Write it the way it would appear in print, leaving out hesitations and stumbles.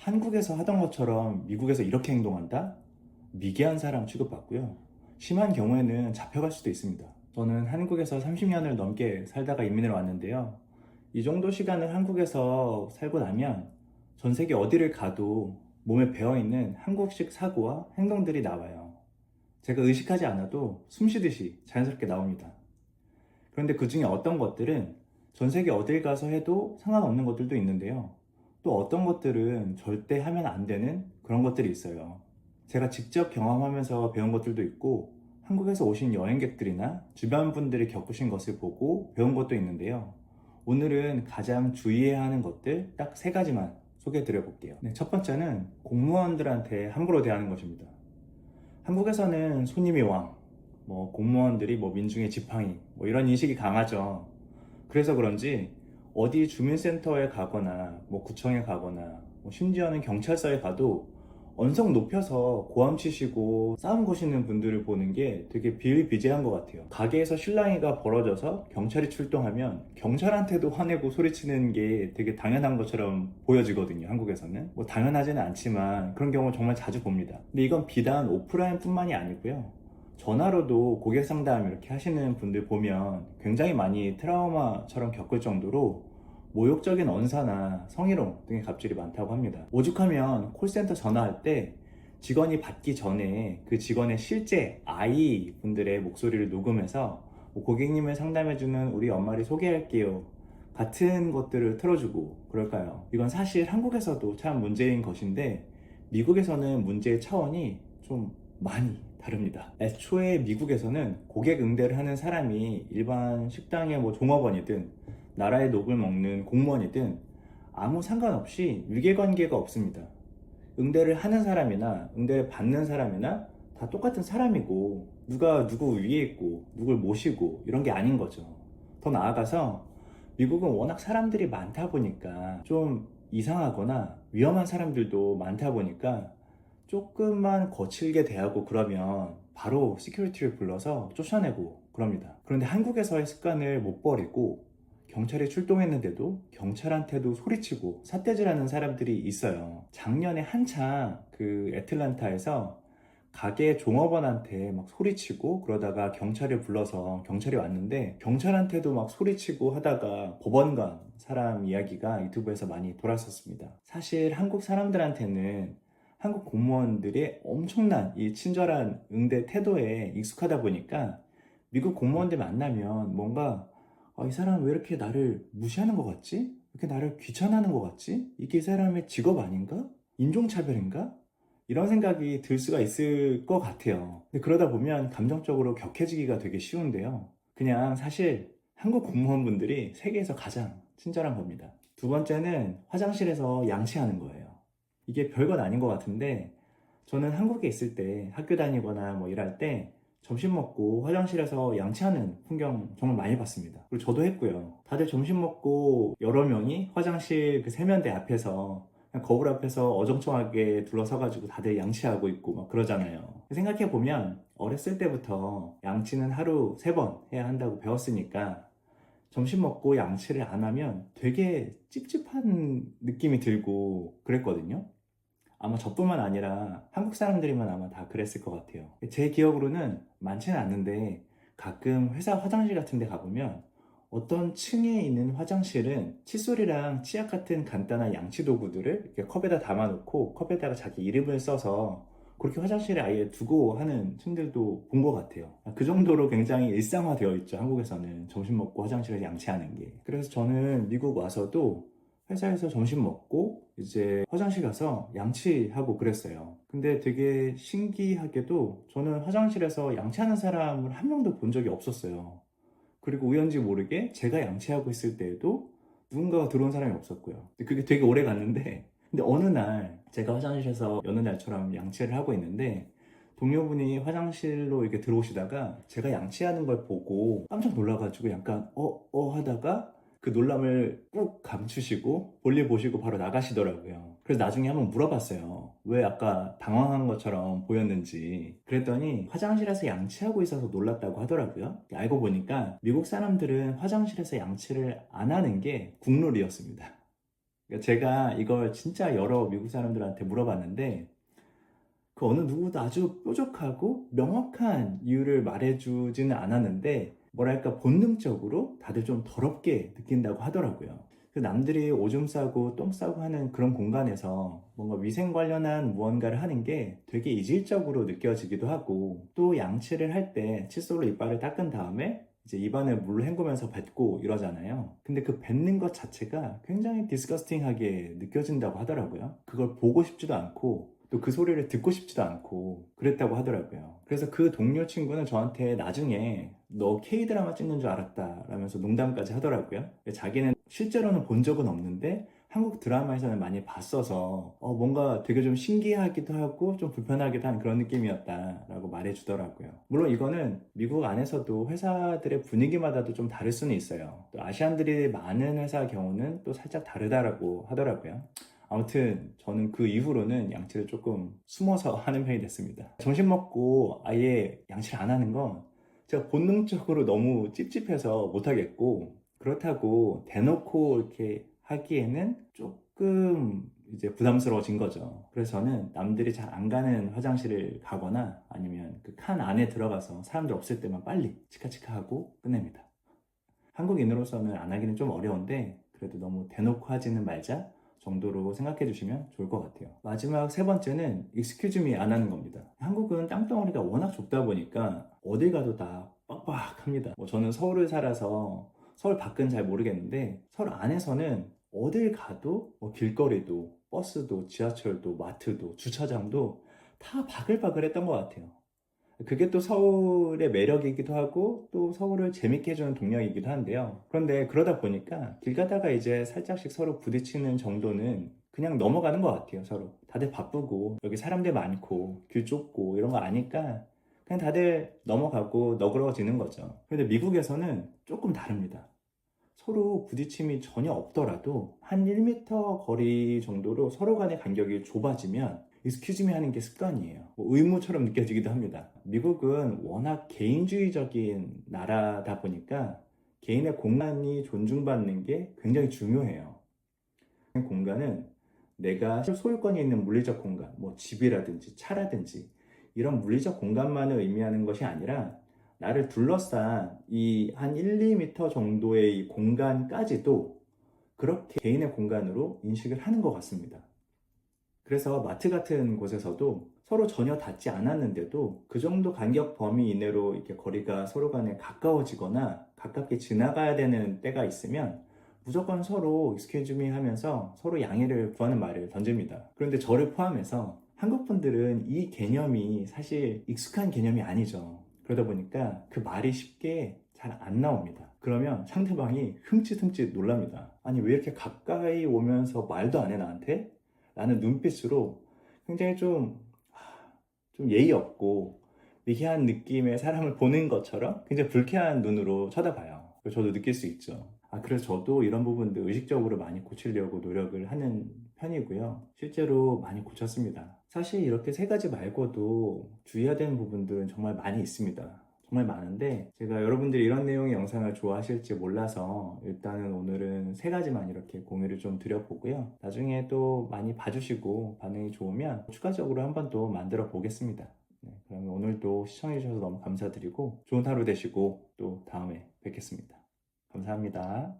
한국에서 하던 것처럼 미국에서 이렇게 행동한다? 미개한 사람 취급받고요. 심한 경우에는 잡혀갈 수도 있습니다. 저는 한국에서 30년을 넘게 살다가 이민을 왔는데요. 이 정도 시간을 한국에서 살고 나면 전 세계 어디를 가도 몸에 배어있는 한국식 사고와 행동들이 나와요. 제가 의식하지 않아도 숨 쉬듯이 자연스럽게 나옵니다. 그런데 그 중에 어떤 것들은 전 세계 어딜 가서 해도 상관없는 것들도 있는데요. 또 어떤 것들은 절대 하면 안 되는 그런 것들이 있어요. 제가 직접 경험하면서 배운 것들도 있고, 한국에서 오신 여행객들이나 주변 분들이 겪으신 것을 보고 배운 것도 있는데요. 오늘은 가장 주의해야 하는 것들 딱 세 가지만 소개해 드려 볼게요. 네, 첫 번째는 공무원들한테 함부로 대하는 것입니다. 한국에서는 손님이 왕, 공무원들이 민중의 지팡이, 이런 인식이 강하죠. 그래서 그런지 어디 주민센터에 가거나 구청에 가거나 심지어는 경찰서에 가도 언성 높여서 고함 치시고 싸움 거시는 분들을 보는 게 되게 비일비재한 것 같아요. 가게에서 실랑이가 벌어져서 경찰이 출동하면 경찰한테도 화내고 소리치는 게 되게 당연한 것처럼 보여지거든요, 한국에서는. 당연하지는 않지만 그런 경우 정말 자주 봅니다. 근데 이건 비단 오프라인 뿐만이 아니고요, 전화로도 고객 상담 이렇게 하시는 분들 보면 굉장히 많이 트라우마처럼 겪을 정도로 모욕적인 언사나 성희롱 등의 갑질이 많다고 합니다. 오죽하면 콜센터 전화할 때 직원이 받기 전에 그 직원의 실제 아이 분들의 목소리를 녹음해서 고객님을 상담해주는 우리 엄마를 소개할게요 같은 것들을 틀어주고 그럴까요? 이건 사실 한국에서도 참 문제인 것인데 미국에서는 문제의 차원이 좀 많이 다릅니다. 애초에 미국에서는 고객 응대를 하는 사람이 일반 식당의 종업원이든 나라의 녹을 먹는 공무원이든 아무 상관없이 유계관계가 없습니다. 응대를 하는 사람이나 응대를 받는 사람이나 다 똑같은 사람이고, 누가 누구 위에 있고 누굴 모시고 이런 게 아닌 거죠. 더 나아가서 미국은 워낙 사람들이 많다 보니까 좀 이상하거나 위험한 사람들도 많다 보니까 조금만 거칠게 대하고 그러면 바로 시큐리티를 불러서 쫓아내고 그럽니다. 그런데 한국에서의 습관을 못 버리고 경찰이 출동했는데도 경찰한테도 소리치고 삿대질하는 사람들이 있어요. 작년에 한창 그 애틀란타에서 가게 종업원한테 막 소리치고 그러다가 경찰을 불러서 경찰이 왔는데 경찰한테도 막 소리치고 하다가 법원 간 사람 이야기가 유튜브에서 많이 돌았었습니다. 사실 한국 사람들한테는 한국 공무원들의 엄청난 이 친절한 응대 태도에 익숙하다 보니까 미국 공무원들 만나면 뭔가 이 사람 왜 이렇게 나를 무시하는 것 같지? 왜 이렇게 나를 귀찮아하는 것 같지? 이게 이 사람의 직업 아닌가? 인종차별인가? 이런 생각이 들 수가 있을 것 같아요. 근데 그러다 보면 감정적으로 격해지기가 되게 쉬운데요. 그냥 사실 한국 공무원분들이 세계에서 가장 친절한 겁니다. 두 번째는 화장실에서 양치하는 거예요. 이게 별건 아닌 것 같은데 저는 한국에 있을 때 학교 다니거나 일할 때 점심 먹고 화장실에서 양치하는 풍경 정말 많이 봤습니다. 그리고 저도 했고요. 다들 점심 먹고 여러 명이 화장실 그 세면대 앞에서 그냥 거울 앞에서 어정쩡하게 둘러서가지고 다들 양치하고 있고 막 그러잖아요. 생각해보면 어렸을 때부터 양치는 하루 3번 해야 한다고 배웠으니까 점심 먹고 양치를 안 하면 되게 찝찝한 느낌이 들고 그랬거든요. 아마 저뿐만 아니라 한국 사람들이면 아마 다 그랬을 것 같아요. 제 기억으로는 많지는 않는데 가끔 회사 화장실 같은 데 가보면 어떤 층에 있는 화장실은 칫솔이랑 치약 같은 간단한 양치 도구들을 이렇게 컵에다 담아놓고 컵에다가 자기 이름을 써서 그렇게 화장실에 아예 두고 하는 층들도 본 것 같아요. 그 정도로 굉장히 일상화되어 있죠, 한국에서는. 점심 먹고 화장실에서 양치하는 게. 그래서 저는 미국 와서도 회사에서 점심 먹고 이제 화장실 가서 양치하고 그랬어요. 근데 되게 신기하게도 저는 화장실에서 양치하는 사람을 한 명도 본 적이 없었어요. 그리고 우연지 모르게 제가 양치하고 있을 때에도 누군가가 들어온 사람이 없었고요. 근데 그게 되게 오래 갔는데, 근데 어느 날 제가 화장실에서 여느 날처럼 양치를 하고 있는데 동료분이 화장실로 이렇게 들어오시다가 제가 양치하는 걸 보고 깜짝 놀라가지고 약간 하다가 그 놀람을 꾹 감추시고 볼일 보시고 바로 나가시더라고요. 그래서 나중에 한번 물어봤어요. 왜 아까 당황한 것처럼 보였는지. 그랬더니 화장실에서 양치하고 있어서 놀랐다고 하더라고요. 알고 보니까 미국 사람들은 화장실에서 양치를 안 하는 게 국룰이었습니다. 그러니까 제가 이걸 진짜 여러 미국 사람들한테 물어봤는데 그 어느 누구도 아주 뾰족하고 명확한 이유를 말해주지는 않았는데 뭐랄까 본능적으로 다들 좀 더럽게 느낀다고 하더라고요. 그 남들이 오줌 싸고 똥 싸고 하는 그런 공간에서 뭔가 위생 관련한 무언가를 하는 게 되게 이질적으로 느껴지기도 하고 또 양치를 할 때 칫솔로 이빨을 닦은 다음에 이제 입안에 물을 헹구면서 뱉고 이러잖아요. 근데 그 뱉는 것 자체가 굉장히 디스커스팅하게 느껴진다고 하더라고요. 그걸 보고 싶지도 않고 또 그 소리를 듣고 싶지도 않고 그랬다고 하더라고요. 그래서 그 동료 친구는 저한테 나중에 너 K드라마 찍는 줄 알았다 라면서 농담까지 하더라고요. 자기는 실제로는 본 적은 없는데 한국 드라마에서는 많이 봤어서 뭔가 되게 좀 신기하기도 하고 좀 불편하기도 한 그런 느낌이었다라고 말해주더라고요. 물론 이거는 미국 안에서도 회사들의 분위기마다도 좀 다를 수는 있어요. 또 아시안들이 많은 회사 경우는 또 살짝 다르다라고 하더라고요. 아무튼 저는 그 이후로는 양치를 조금 숨어서 하는 편이 됐습니다. 점심 먹고 아예 양치를 안 하는 건 제가 본능적으로 너무 찝찝해서 못하겠고 그렇다고 대놓고 이렇게 하기에는 조금 이제 부담스러워진 거죠. 그래서 저는 남들이 잘 안 가는 화장실을 가거나 아니면 그 칸 안에 들어가서 사람들 없을 때만 빨리 치카치카 하고 끝냅니다. 한국인으로서는 안 하기는 좀 어려운데 그래도 너무 대놓고 하지는 말자 정도로 생각해 주시면 좋을 것 같아요. 마지막 세 번째는 excuse me 안 하는 겁니다. 한국은 땅덩어리가 워낙 좁다 보니까 어딜 가도 다 빡빡합니다. 저는 서울을 살아서 서울 밖은 잘 모르겠는데 서울 안에서는 어딜 가도 길거리도 버스도 지하철도 마트도 주차장도 다 바글바글했던 것 같아요. 그게 또 서울의 매력이기도 하고 또 서울을 재밌게 해주는 동력이기도 한데요. 그런데 그러다 보니까 길 가다가 이제 살짝씩 서로 부딪히는 정도는 그냥 넘어가는 것 같아요, 서로. 다들 바쁘고 여기 사람들 많고 길 좁고 이런 거 아니까 그냥 다들 넘어가고 너그러워지는 거죠. 그런데 미국에서는 조금 다릅니다. 서로 부딪힘이 전혀 없더라도 한 1m 거리 정도로 서로 간의 간격이 좁아지면 excuse me 하는 게 습관이에요. 의무처럼 느껴지기도 합니다. 미국은 워낙 개인주의적인 나라다 보니까 개인의 공간이 존중받는 게 굉장히 중요해요. 공간은 내가 소유권이 있는 물리적 공간, 집이라든지 차라든지 이런 물리적 공간만을 의미하는 것이 아니라 나를 둘러싼 이 한 1, 2m 정도의 이 공간까지도 그렇게 개인의 공간으로 인식을 하는 것 같습니다. 그래서 마트 같은 곳에서도 서로 전혀 닿지 않았는데도 그 정도 간격 범위 이내로 이렇게 거리가 서로 간에 가까워지거나 가깝게 지나가야 되는 때가 있으면 무조건 서로 excuse me 하면서 서로 양해를 구하는 말을 던집니다. 그런데 저를 포함해서 한국 분들은 이 개념이 사실 익숙한 개념이 아니죠. 그러다 보니까 그 말이 쉽게 잘 안 나옵니다. 그러면 상대방이 흠칫흠칫 놀랍니다. 아니 왜 이렇게 가까이 오면서 말도 안 해 나한테? 라는 눈빛으로 굉장히 좀 예의 없고 미개한 느낌의 사람을 보는 것처럼 굉장히 불쾌한 눈으로 쳐다봐요. 저도 느낄 수 있죠. 그래서 저도 이런 부분들 의식적으로 많이 고치려고 노력을 하는 편이고요. 실제로 많이 고쳤습니다. 사실 이렇게 세 가지 말고도 주의해야 되는 부분들은 정말 많이 있습니다. 정말 많은데 제가 여러분들이 이런 내용의 영상을 좋아하실지 몰라서 일단은 오늘은 세 가지만 이렇게 공유를 좀 드려보고요. 나중에 또 많이 봐주시고 반응이 좋으면 추가적으로 한 번 더 만들어 보겠습니다. 네, 그러면 오늘도 시청해주셔서 너무 감사드리고 좋은 하루 되시고 또 다음에 뵙겠습니다. 감사합니다.